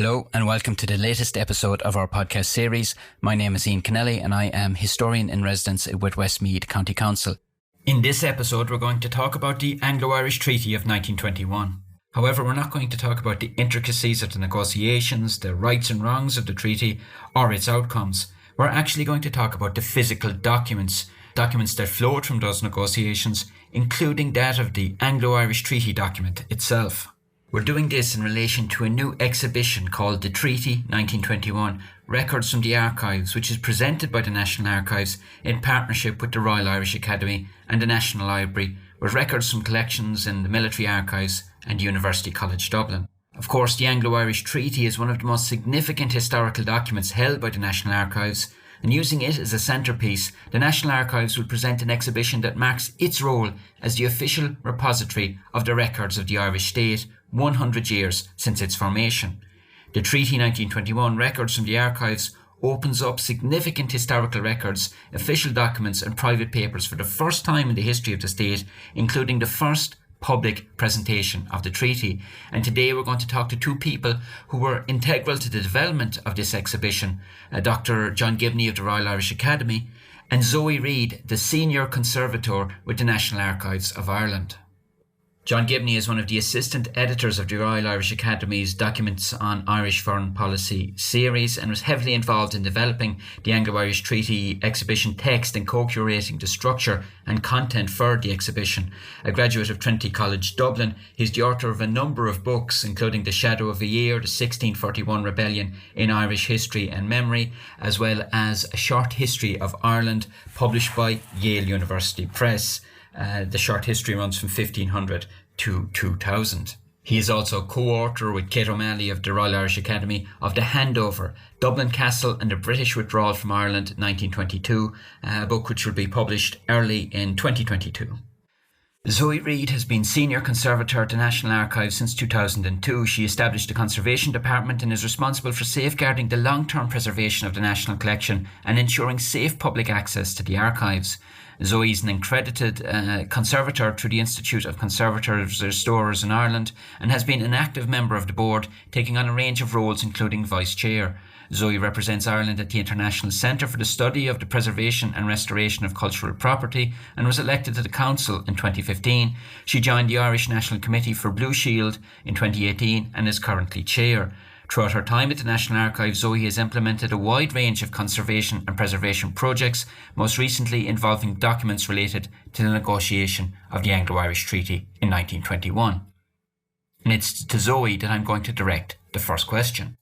Hello and welcome to the latest episode of our podcast series. My name is Ian Kenneally and I am historian in residence with Westmeath County Council. In this episode we're going to talk about the Anglo-Irish Treaty of 1921. However, we're not going to talk about the intricacies of the negotiations, the rights and wrongs of the treaty or its outcomes. We're actually going to talk about the physical documents that flowed from those negotiations, including that of the Anglo-Irish Treaty document itself. We're doing this in relation to a new exhibition called The Treaty 1921, Records from the Archives, which is presented by the National Archives in partnership with the Royal Irish Academy and the National Library, with records from collections in the Military Archives and University College Dublin. Of course, the Anglo-Irish Treaty is one of the most significant historical documents held by the National Archives, and using it as a centrepiece, the National Archives will present an exhibition that marks its role as the official repository of the records of the Irish state 100 years since its formation. The Treaty 1921 Records from the Archives opens up significant historical records, official documents and private papers for the first time in the history of the state, including the first public presentation of the treaty. And today we're going to talk to two people who were integral to the development of this exhibition, Dr John Gibney of the Royal Irish Academy and Zoë Reid, the Senior Conservator with the National Archives of Ireland. John Gibney is one of the assistant editors of the Royal Irish Academy's Documents on Irish Foreign Policy series and was heavily involved in developing the Anglo-Irish Treaty exhibition text and co-curating the structure and content for the exhibition. A graduate of Trinity College Dublin, he's the author of a number of books, including The Shadow of a Year, The 1641 Rebellion in Irish History and Memory, as well as A Short History of Ireland, published by Yale University Press. The short history runs from 1500 to 2000. He is also co-author with Kate O'Malley of the Royal Irish Academy of The Handover, Dublin Castle and the British Withdrawal from Ireland 1922, a book which will be published early in 2022. Zoë Reid has been Senior Conservator at the National Archives since 2002. She established the Conservation Department and is responsible for safeguarding the long-term preservation of the National Collection and ensuring safe public access to the archives. Zoë is an accredited conservator through the Institute of Conservators Restorers in Ireland and has been an active member of the board, taking on a range of roles including Vice Chair. Zoë represents Ireland at the International Centre for the Study of the Preservation and Restoration of Cultural Property and was elected to the Council in 2015. She joined the Irish National Committee for Blue Shield in 2018 and is currently Chair. Throughout her time at the National Archives, Zoë has implemented a wide range of conservation and preservation projects, most recently involving documents related to the negotiation of the Anglo-Irish Treaty in 1921. And it's to Zoë that I'm going to direct the first question.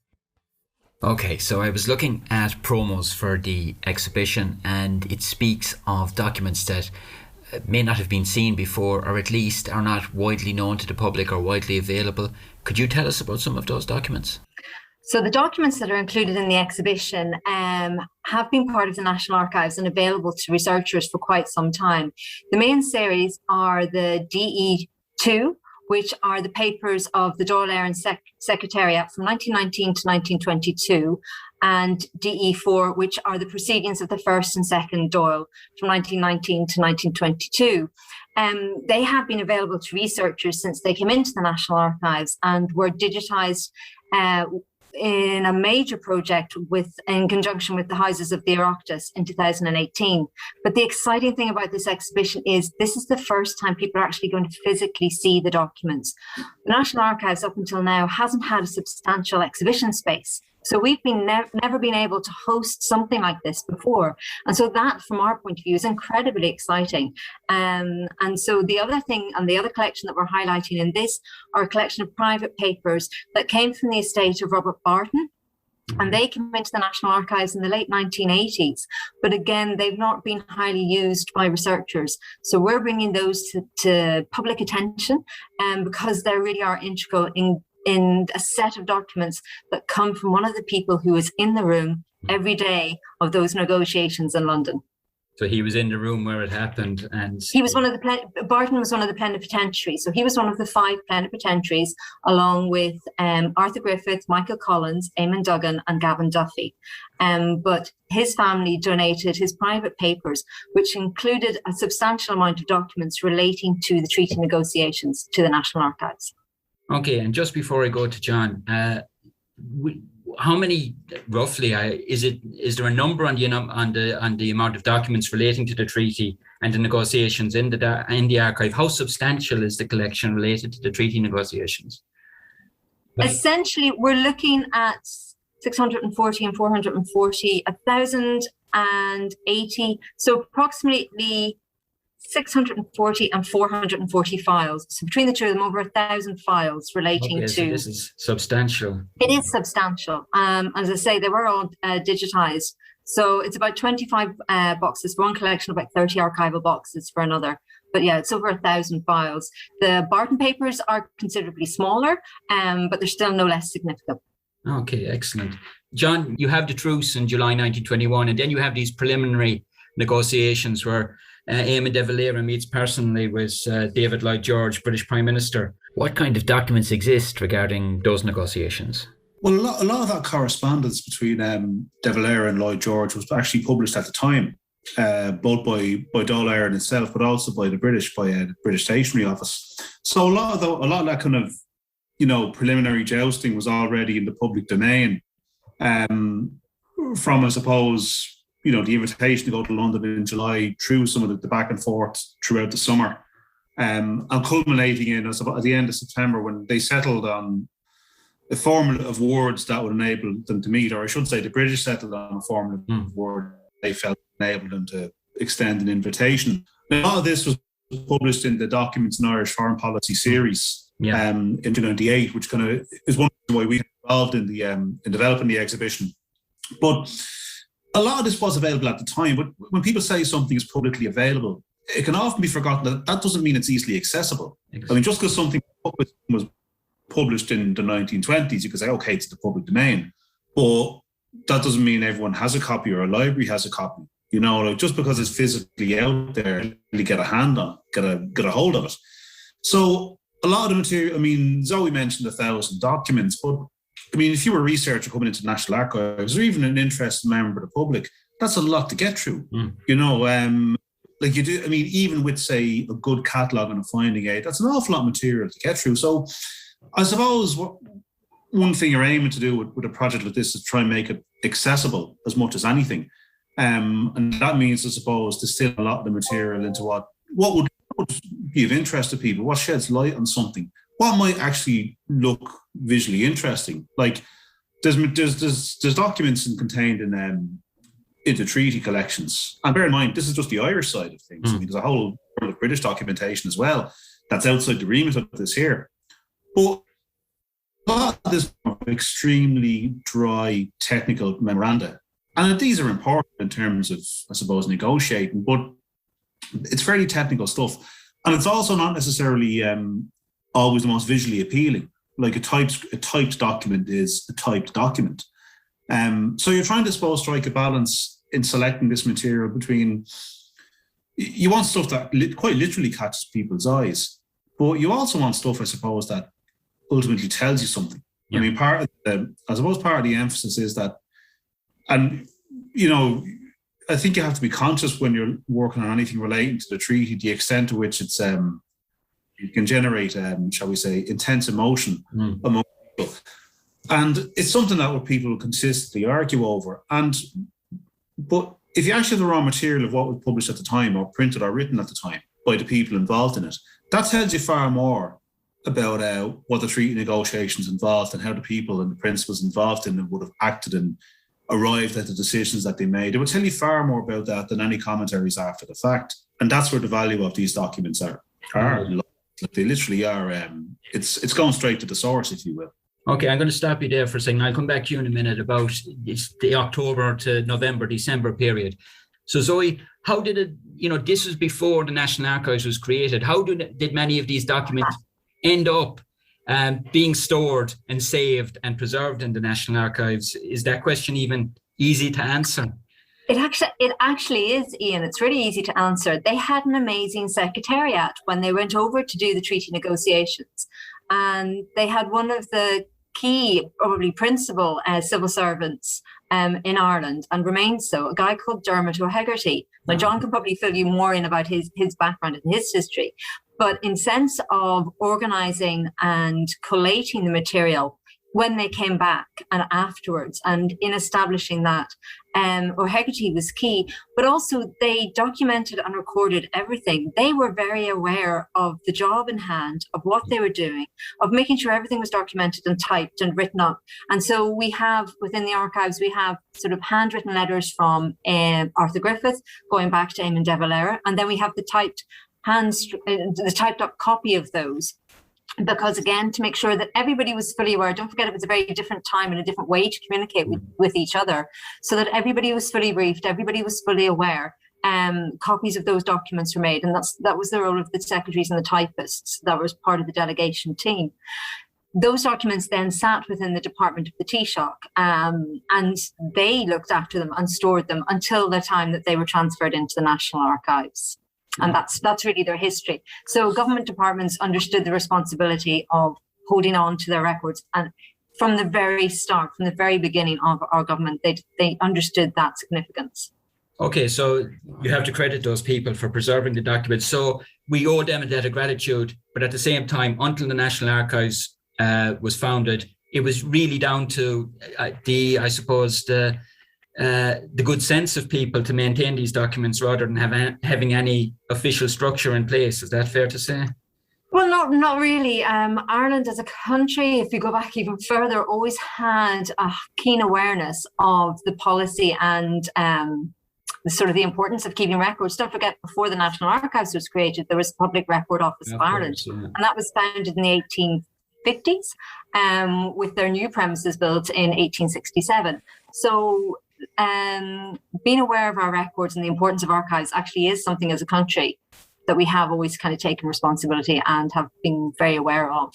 Okay, so I was looking at promos for the exhibition and it speaks of documents that may not have been seen before or at least are not widely known to the public or widely available. Could you tell us about some of those documents? So the documents that are included in the exhibition have been part of the National Archives and available to researchers for quite some time. The main series are the DE2, which are the papers of the Dáil Éireann Secretariat from 1919 to 1922, and DE4, which are the proceedings of the first and second Dáil from 1919 to 1922. They have been available to researchers since they came into the National Archives and were digitised in a major project in conjunction with the Houses of the Oireachtas in 2018. But the exciting thing about this exhibition is this is the first time people are actually going to physically see the documents. The National Archives up until now hasn't had a substantial exhibition space. So we've been never been able to host something like this before. And so that, from our point of view, is incredibly exciting. And so the other thing, and the other collection that we're highlighting in this, are a collection of private papers that came from the estate of Robert Barton. And they came into the National Archives in the late 1980s. But again, they've not been highly used by researchers. So we're bringing those to public attention because they really are integral in a set of documents that come from one of the people who was in the room every day of those negotiations in London. So he was in the room where it happened, and he was Barton was one of the plenipotentiaries. So he was one of the 5 plenipotentiaries, along with Arthur Griffith, Michael Collins, Eamon Duggan, and Gavin Duffy. But his family donated his private papers, which included a substantial amount of documents relating to the treaty negotiations, to the National Archives. Okay, and just before I go to John, how many roughly is there a number on the amount of documents relating to the treaty and the negotiations in the archive? How substantial is the collection related to the treaty negotiations? Essentially, we're looking at 640 and 440, 1,080. So approximately 640 and 440 files. So between the two of them, over 1,000 files relating to. So this is substantial. It is substantial. As I say, they were all digitized. So it's about 25 boxes for one collection, about 30 archival boxes for another. But yeah, it's over 1,000 files. The Barton papers are considerably smaller, but they're still no less significant. Okay, excellent. John, you have the truce in July 1921, and then you have these preliminary negotiations where Eamon de Valera meets personally with David Lloyd George, British Prime Minister. What kind of documents exist regarding those negotiations? Well, a lot of that correspondence between de Valera and Lloyd George was actually published at the time, both by Dáil Éireann itself, but also by the British Stationery Office. So a lot of that kind of, preliminary jousting was already in the public domain. From, I suppose, the invitation to go to London in July through some of the back and forth throughout the summer, and culminating in at the end of September when they settled on a formula of words that would enable them to meet, or I should say the British settled on a formula of words they felt enabled them to extend an invitation. Now, a lot of this was published in the Documents in Irish Foreign Policy series in 1998, which kind of is one reason why we got involved in developing the exhibition. But a lot of this was available at the time, but when people say something is publicly available, it can often be forgotten that doesn't mean it's easily accessible. Exactly. I mean, just because something was published in the 1920s, you could say, okay, it's the public domain, but that doesn't mean everyone has a copy or a library has a copy. Just because it's physically out there, really get a hand on, get a hold of it. So a lot of the material, I mean, Zoe mentioned 1,000 documents, but I mean, if you were a researcher coming into the National Archives or even an interested member of the public, that's a lot to get through. Like you do, I mean, even with, say, a good catalogue and a finding aid, that's an awful lot of material to get through. So I suppose one thing you're aiming to do with a project like this is try and make it accessible as much as anything. And that means, I suppose, distill a lot of the material into what would be of interest to people, what sheds light on something, what might actually look visually interesting. Like there's documents contained in the treaty collections. And bear in mind, this is just the Irish side of things. I mean, there's a whole world of British documentation as well that's outside the remit of this here. But a lot of this extremely dry technical memoranda. And these are important in terms of, I suppose, negotiating, but it's fairly technical stuff. And it's also not necessarily always the most visually appealing. Like a typed document is a typed document. So you're trying to, suppose, strike a balance in selecting this material between, you want stuff that quite literally catches people's eyes, but you also want stuff, I suppose, that ultimately tells you something. Yeah. I mean, part of the emphasis is that, and, I think you have to be conscious when you're working on anything relating to the treaty, the extent to which it's, it can generate, shall we say, intense emotion among people. And it's something that people consistently argue over. But if you actually have the raw material of what was published at the time or printed or written at the time by the people involved in it, that tells you far more about what the treaty negotiations involved and how the people and the principals involved in them would have acted and arrived at the decisions that they made. It would tell you far more about that than any commentaries after the fact. And that's where the value of these documents are. They literally are. It's going straight to the source, if you will. Okay, I'm going to stop you there for a second. I'll come back to you in a minute about the October to November, December period. So Zoe, how did it, this was before the National Archives was created. How did many of these documents end up being stored and saved and preserved in the National Archives? Is that question even easy to answer? It actually is, Ian. It's really easy to answer. They had an amazing secretariat when they went over to do the treaty negotiations. And they had one of the key, probably principal civil servants in Ireland, and remains so, a guy called Dermot O'Hegarty. Now, John can probably fill you more in about his background and his history. But in sense of organising and collating the material, when they came back and afterwards, and in establishing that, integrity was key, but also they documented and recorded everything. They were very aware of the job in hand, of what they were doing, of making sure everything was documented and typed and written up. And so we have, within the archives, we have sort of handwritten letters from Arthur Griffith going back to Eamon de Valera, and then we have the typed up copy of those. Because again, to make sure that everybody was fully aware, don't forget it was a very different time and a different way to communicate with each other, so that everybody was fully briefed, everybody was fully aware. Copies of those documents were made, and that was the role of the secretaries and the typists that was part of the delegation team. Those documents then sat within the department of the Taoiseach, and they looked after them and stored them until the time that they were transferred into the National Archives. And that's really their history. So government departments understood the responsibility of holding on to their records. And from the very start, from the very beginning of our government, they understood that significance. Okay, so you have to credit those people for preserving the documents. So we owe them a debt of gratitude, but at the same time, until the National Archives was founded, it was really down to the good sense of people to maintain these documents rather than having any official structure in place. Is that fair to say? Well, not really. Ireland as a country, if you go back even further, always had a keen awareness of the policy and the importance of keeping records. Don't forget, before the National Archives was created, there was the Public Record Office of Ireland, and that was founded in the 1850s, with their new premises built in 1867. So being aware of our records and the importance of archives actually is something as a country that we have always kind of taken responsibility and have been very aware of.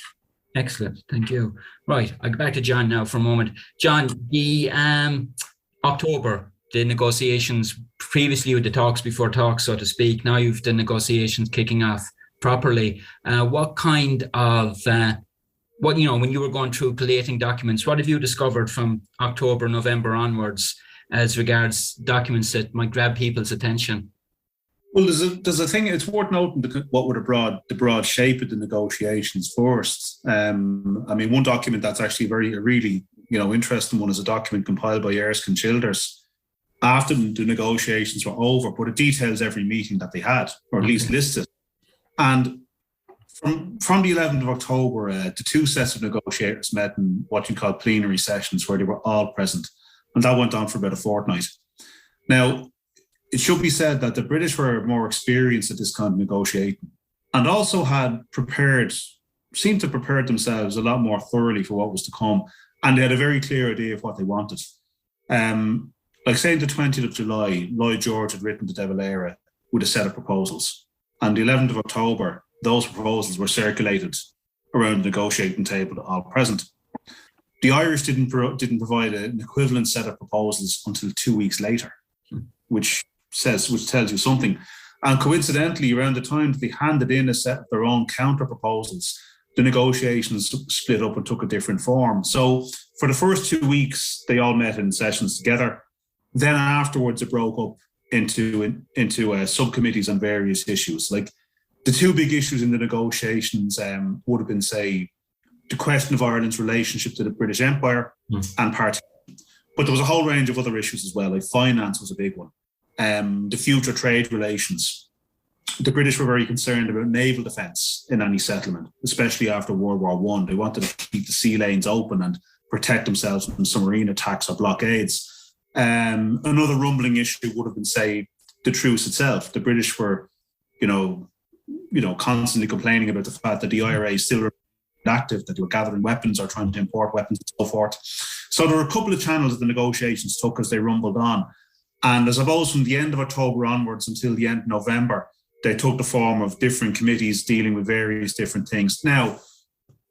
Excellent, thank you. Right, I'll go back to John now for a moment. John, the October, the negotiations, previously with the talks before talks, so to speak, now you've the negotiations kicking off properly. What kind of when you were going through collating documents, what have you discovered from October, November onwards as regards documents that might grab people's attention? Well, there's a thing, it's worth noting what were the broad shape of the negotiations first. One document that's actually really interesting one is a document compiled by Erskine Childers after the negotiations were over, but it details every meeting that they had, or at least listed. And from the 11th of October, the two sets of negotiators met in what you call plenary sessions, where they were all present. And that went on for about a fortnight. Now, it should be said that the British were more experienced at this kind of negotiating, and also seemed to prepare themselves a lot more thoroughly for what was to come. And they had a very clear idea of what they wanted. Like say the 20th of July, Lloyd George had written to De Valera with a set of proposals. And the 11th of October, those proposals were circulated around the negotiating table to all present. The Irish didn't provide an equivalent set of proposals until 2 weeks later, which tells you something. And coincidentally, around the time that they handed in a set of their own counter proposals, the negotiations split up and took a different form. So for the first 2 weeks, they all met in sessions together. Then afterwards, it broke up into subcommittees on various issues. Like the two big issues in the negotiations would have been, say, the question of Ireland's relationship to the British Empire and partition. But there was a whole range of other issues as well, like finance was a big one. The future trade relations. The British were very concerned about naval defence in any settlement, especially after World War I. They wanted to keep the sea lanes open and protect themselves from submarine attacks or blockades. Another rumbling issue would have been, say, the truce itself. The British were, constantly complaining about the fact that the IRA still remained active, that they were gathering weapons or trying to import weapons and so forth. So there were a couple of channels that the negotiations took as they rumbled on. And I suppose from the end of October onwards until the end of November, they took the form of different committees dealing with various different things. Now,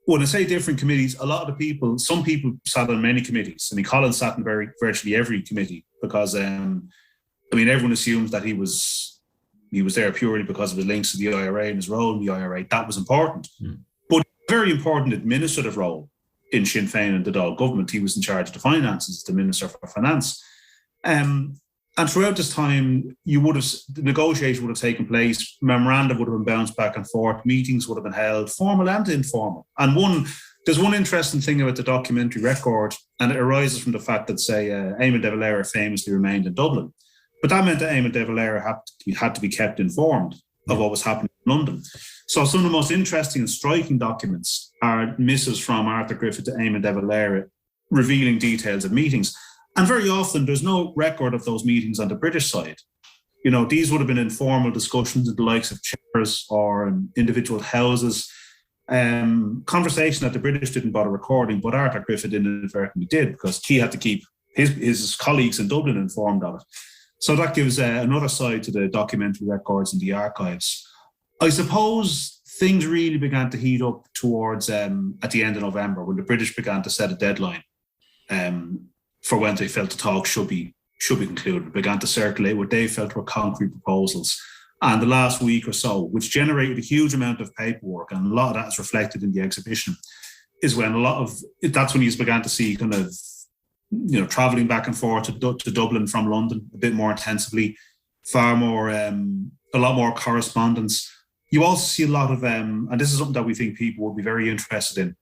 when I say different committees, some people sat on many committees. I mean, Colin sat in virtually every committee because, everyone assumes that he was there purely because of the links to the IRA and his role in the IRA. That was important. But a very important administrative role in Sinn Féin and the Dáil government. He was in charge of the finances, the Minister for Finance. And throughout this time, the negotiation would have taken place, memoranda would have been bounced back and forth, meetings would have been held, formal and informal. And one There's one interesting thing about the documentary record, and it arises from the fact that, say, Eamon de Valera famously remained in Dublin. But that meant that Eamon de Valera had to be kept informed of what was happening in London. So some of the most interesting and striking documents are missives from Arthur Griffith to Eamon de Valera revealing details of meetings. And very often there's no record of those meetings on the British side. You know, these would have been informal discussions in the likes of chairs or in individual houses. Conversation that the British didn't bother recording, but Arthur Griffith inadvertently did, because he had to keep his colleagues in Dublin informed of it. So that gives another side to the documentary records in the archives. I suppose things really began to heat up towards at the end of November, when the British began to set a deadline for when they felt the talks should be concluded. Began to circulate what they felt were concrete proposals. And the last week or so, which generated a huge amount of paperwork, and a lot of that is reflected in the exhibition, is when that's when you began to see kind of, you know, traveling back and forth to Dublin from London a bit more intensively, a lot more correspondence. You also see a lot of, and this is something that we think people will be very interested in,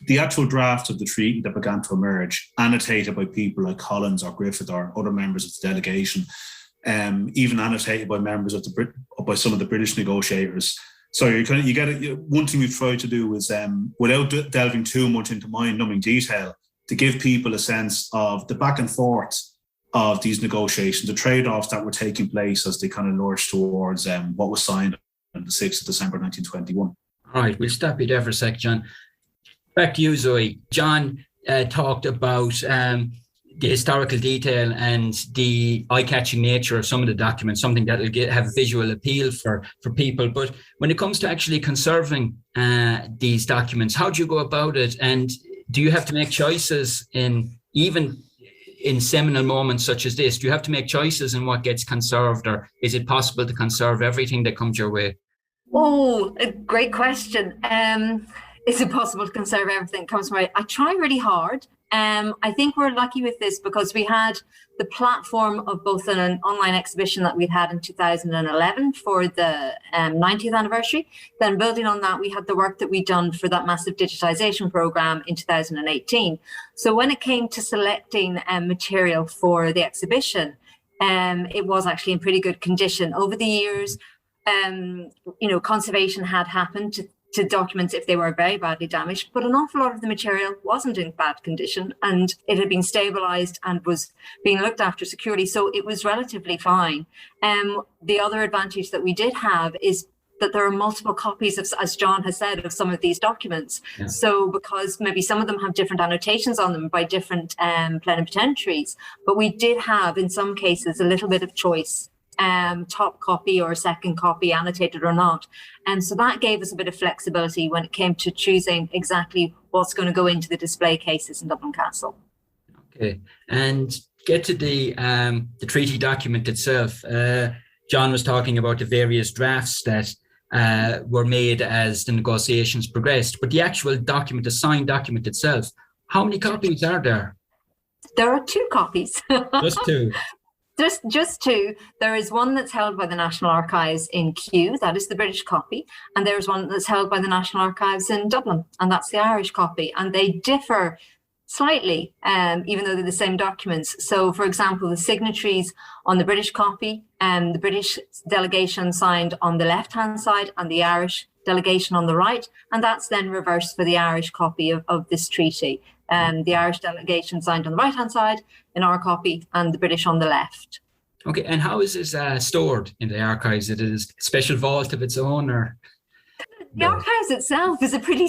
the actual draft of the treaty that began to emerge, annotated by people like Collins or Griffith or other members of the delegation, even annotated by members of by some of the British negotiators. So you get it. One thing we've tried to do is, without delving too much into mind-numbing detail, to give people a sense of the back and forth of these negotiations, the trade-offs that were taking place as they kind of lurched towards what was signed on the 6th of December 1921. All right, we'll stop you there for a sec, John. Back to you, Zoe. John talked about the historical detail and the eye-catching nature of some of the documents, something that will have visual appeal for people. But when it comes to actually conserving these documents, how do you go about it? And do you have to make choices even in seminal moments such as this? Do you have to make choices in what gets conserved, or is it possible to conserve everything that comes your way? Oh, a great question. Is it possible to conserve everything that comes my way? I try really hard. I think we're lucky with this because we had the platform of both an online exhibition that we'd had in 2011 for the 90th anniversary. Then building on that, we had the work that we'd done for that massive digitization program in 2018. So when it came to selecting material for the exhibition, it was actually in pretty good condition. Over the years, conservation had happened to documents if they were very badly damaged, but an awful lot of the material wasn't in bad condition and it had been stabilized and was being looked after securely. So it was relatively fine. The other advantage that we did have is that there are multiple copies of, as John has said, of some of these documents. Yeah. So because maybe some of them have different annotations on them by different plenipotentiaries, but we did have in some cases a little bit of choice. Top copy or second copy, annotated or not. And so that gave us a bit of flexibility when it came to choosing exactly what's going to go into the display cases in Dublin Castle. Okay, and get to the treaty document itself. John was talking about the various drafts that were made as the negotiations progressed, but the actual document, the signed document itself, how many copies are there? There are 2 copies. Just 2. Just 2. There is one that's held by the National Archives in Kew, that is the British copy, and there's one that's held by the National Archives in Dublin, and that's the Irish copy. And they differ slightly, even though they're the same documents. So, for example, the signatories on the British copy, the British delegation signed on the left-hand side and the Irish delegation on the right, and that's then reversed for the Irish copy of this treaty. The Irish delegation signed on the right-hand side in our copy and the British on the left. Okay, and how is this stored in the archives? Is it a special vault of its own, or? The archives itself is a pretty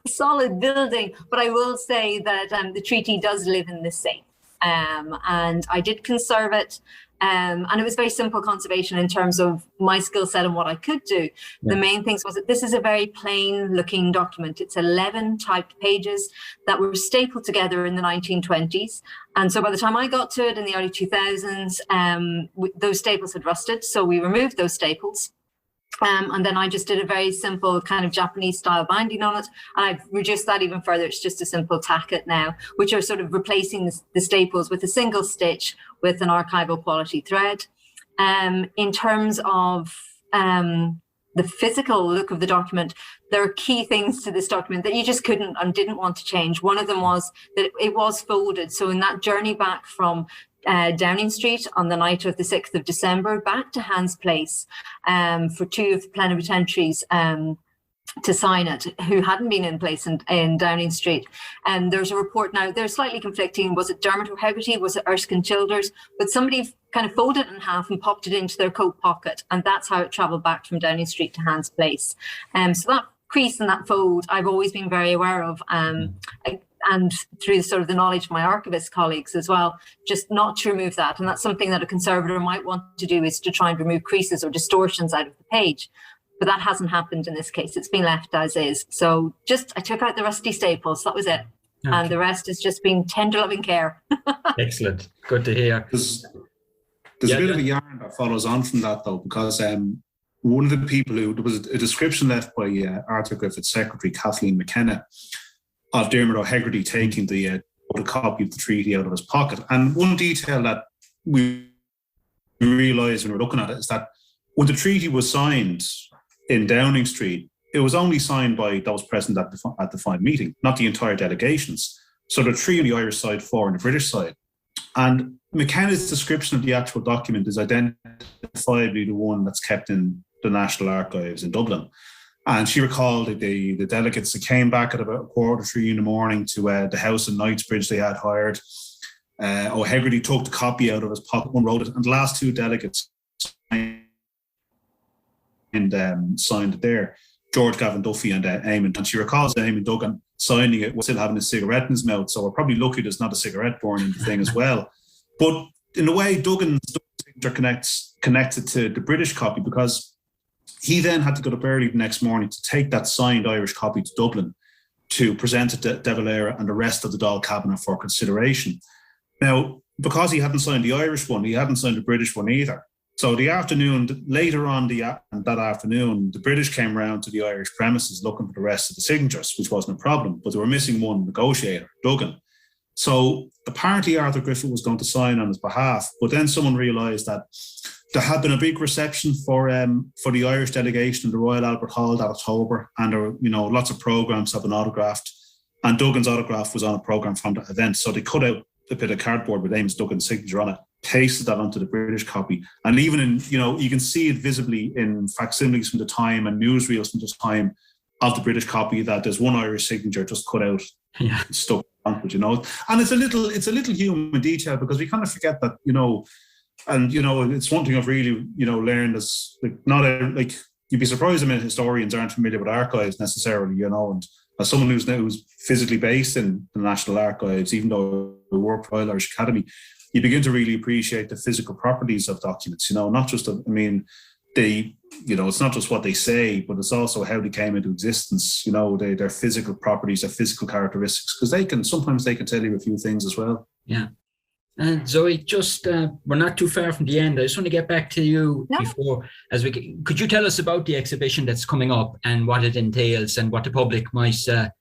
solid building, but I will say that the treaty does live in the safe. And I did conserve it. And it was very simple conservation in terms of my skill set and what I could do. Yeah. The main things was that this is a very plain looking document. It's 11 typed pages that were stapled together in the 1920s. And so by the time I got to it in the early 2000s, those staples had rusted. So we removed those staples. And then I just did a very simple kind of Japanese style binding on it. And I've reduced that even further. It's just a simple tacket now, which are sort of replacing the staples with a single stitch with an archival quality thread. In terms of the physical look of the document, there are key things to this document that you just couldn't and didn't want to change. One of them was that it was folded. So in that journey back from Downing Street on the night of the 6th of December, back to Hans Place for two of the plenipotentiaries to sign it, who hadn't been in place in Downing Street. And there's a report now, they're slightly conflicting. Was it Dermot O'Hegarty? Was it Erskine Childers? But somebody kind of folded it in half and popped it into their coat pocket. And that's how it travelled back from Downing Street to Hans Place. So that crease and that fold, I've always been very aware of. And through sort of the knowledge of my archivist colleagues as well, just not to remove that. And that's something that a conservator might want to do, is to try and remove creases or distortions out of the page. But that hasn't happened in this case. It's been left as is. So I took out the rusty staples. That was it. Okay. And the rest has just been tender loving care. Excellent. Good to hear. There's a bit of a yarn that follows on from that, though, because one of the people there was a description left by Arthur Griffith's secretary, Kathleen McKenna, of Dermot O'Hegarty taking a copy of the treaty out of his pocket. And one detail that we realised when we were looking at it is that when the treaty was signed in Downing Street, it was only signed by those present at the final meeting, not the entire delegations. So there are 3 on the Irish side, 4 on the British side. And McKenna's description of the actual document is identifiably the one that's kept in the National Archives in Dublin. And she recalled that the delegates that came back at about 2:45 in the morning to the house in Knightsbridge they had hired. O'Hegarty took the copy out of his pocket, unrolled it, and the last 2 delegates signed it there, George Gavin Duffy and Eamon. And she recalls Eamon Duggan signing it, still having a cigarette in his mouth. So we're probably lucky there's not a cigarette burning in the thing as well. But in a way, Duggan's signature connected to the British copy, because he then had to go up early the next morning to take that signed Irish copy to Dublin to present it to De Valera and the rest of the Dáil cabinet for consideration. Now, because he hadn't signed the Irish one, he hadn't signed the British one either. So later on that afternoon, the British came round to the Irish premises looking for the rest of the signatures, which wasn't a problem, but they were missing one negotiator, Duggan. So apparently Arthur Griffith was going to sign on his behalf, but then someone realised that there had been a big reception for the Irish delegation in the Royal Albert Hall that October, and there were, lots of programmes have been autographed, and Duggan's autograph was on a programme from that event. So they cut out a bit of cardboard with Amos Duggan's signature on it, pasted that onto the British copy. And even in, you can see it visibly in facsimiles from the time and newsreels from the time of the British copy that there's one Irish signature just cut out, stuck onto it, And it's a little human detail, because we kind of forget that, and, it's one thing I've really, learned is you'd be surprised how many historians aren't familiar with archives necessarily, and as someone who's physically based in the National Archives, even though we work for Royal Irish Academy, you begin to really appreciate the physical properties of documents, not just, it's not just what they say, but it's also how they came into existence, their physical properties, their physical characteristics, because sometimes they can tell you a few things as well. Yeah. And Zoe, just we're not too far from the end. I just want to get back to you before, could you tell us about the exhibition that's coming up and what it entails and what the public might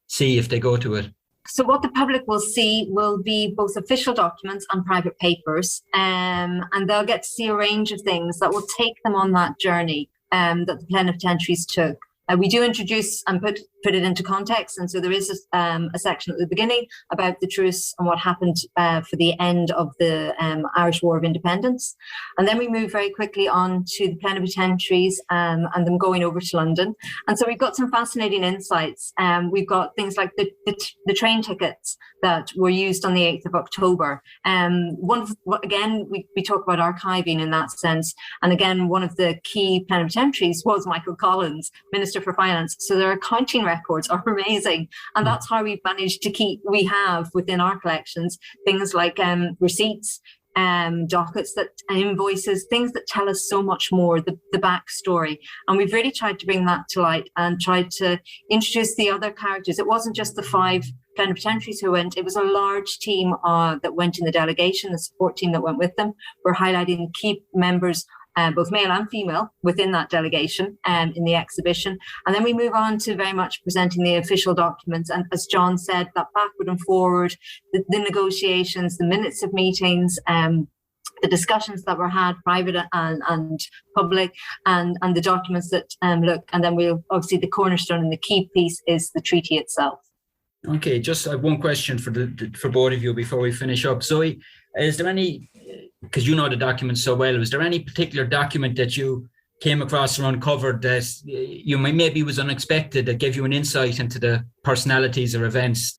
see if they go to it? So what the public will see will be both official documents and private papers, and they'll get to see a range of things that will take them on that journey that the plenipotentiaries took. We do introduce and put it into context, and so there is a section at the beginning about the truce and what happened for the end of the Irish War of Independence, and then we move very quickly on to the plenipotentiaries and them going over to London. And so we've got some fascinating insights. We've got things like the train tickets that were used on the 8th of October. We talk about archiving in that sense, and again, one of the key plenipotentiaries was Michael Collins, Minister for Finance. So their accounting records are amazing, and that's how we've managed to we have within our collections things like receipts, dockets, invoices, things that tell us so much more, the backstory. And we've really tried to bring that to light and tried to introduce the other characters. It wasn't just the 5 plenipotentiaries who went, it was a large team that went in the delegation, the support team that went with them. We're highlighting key members, both male and female, within that delegation in the exhibition. And then we move on to very much presenting the official documents. And as John said, that backward and forward, the negotiations, the minutes of meetings, the discussions that were had, private and public, and the documents that look, and then we'll obviously the cornerstone and the key piece is the treaty itself. Okay, just one question for both of you before we finish up. Zoe, is there any, because you know the documents so well, was there any particular document that you came across or uncovered that you maybe was unexpected, that gave you an insight into the personalities or events?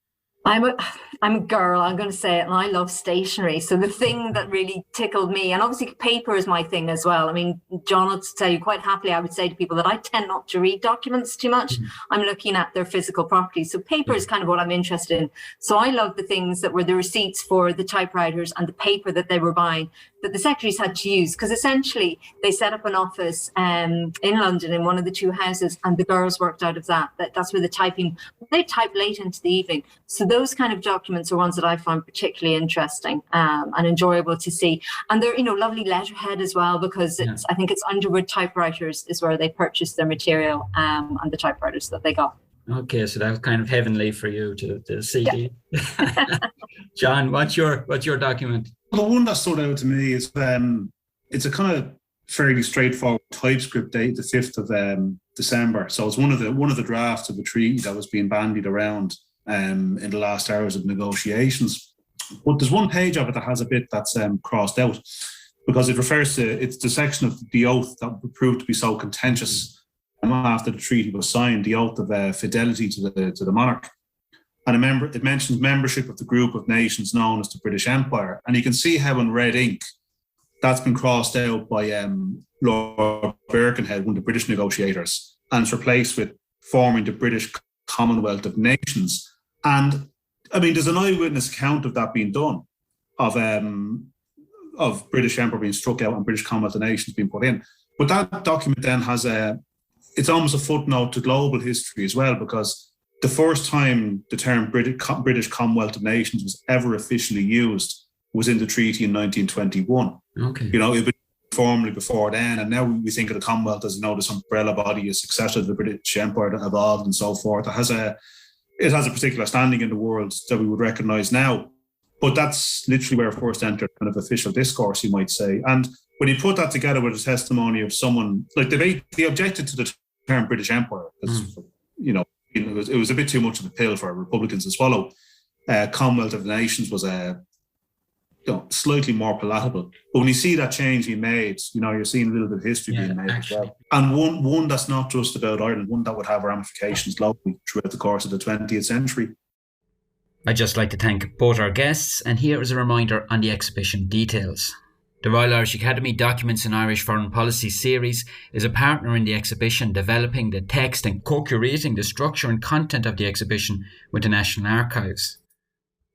I'm a girl, I'm going to say it, and I love stationery. So the thing that really tickled me, and obviously paper is my thing as well. I mean, John would tell you quite happily, I would say to people that I tend not to read documents too much. Mm-hmm. I'm looking at their physical properties. So paper is kind of what I'm interested in. So I love the things that were the receipts for the typewriters and the paper that they were buying, that the secretaries had to use, because essentially they set up an office in London in one of the two houses, and the girls worked out of that. That's where the typing, they type late into the evening. So those kind of documents are ones that I find particularly interesting and enjoyable to see. And they're, lovely letterhead as well, because I think it's Underwood Typewriters is where they purchased their material and the typewriters that they got. Okay, so that was kind of heavenly for you to see. Yeah. John, what's your document? The one that stood out to me is it's a kind of fairly straightforward typescript date, the 5th of December. So it's one of the drafts of the treaty that was being bandied around in the last hours of negotiations. But there's one page of it that has a bit that's crossed out, because it refers to, it's the section of the oath that proved to be so contentious after the treaty was signed, the oath of fidelity to the monarch. And it mentions membership of the group of nations known as the British Empire. And you can see how in red ink that's been crossed out by Lord Birkenhead, one of the British negotiators, and it's replaced with forming the British Commonwealth of Nations. And I mean, there's an eyewitness account of that being done, of British Empire being struck out and British Commonwealth of Nations being put in. But that document then has it's almost a footnote to global history as well, because the first time the term British Commonwealth of Nations was ever officially used was in the treaty in 1921. Okay. It had been formally before then, and now we think of the Commonwealth as this umbrella body, a successor to the British Empire that evolved and so forth. It has a particular standing in the world that we would recognise now. But that's literally where it first entered kind of official discourse, you might say. And when you put that together with a testimony of someone, like they objected to the term British Empire, because, it was a bit too much of a pill for Republicans to swallow. Commonwealth of the Nations was slightly more palatable. But when you see that change being made, you're seeing a little bit of history being made as well. And one that's not just about Ireland, one that would have ramifications locally throughout the course of the 20th century. I'd just like to thank both our guests, and here is a reminder on the exhibition details. The Royal Irish Academy Documents in Irish Foreign Policy series is a partner in the exhibition, developing the text and co-curating the structure and content of the exhibition with the National Archives.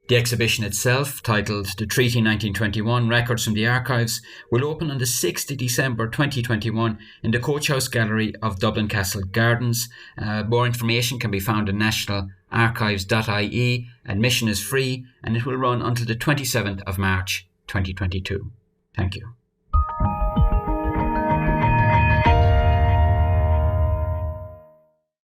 The exhibition itself, titled The Treaty 1921 Records from the Archives, will open on the 6th of December 2021 in the Coach House Gallery of Dublin Castle Gardens. More information can be found on nationalarchives.ie. Admission is free, and it will run until the 27th of March 2022. Thank you.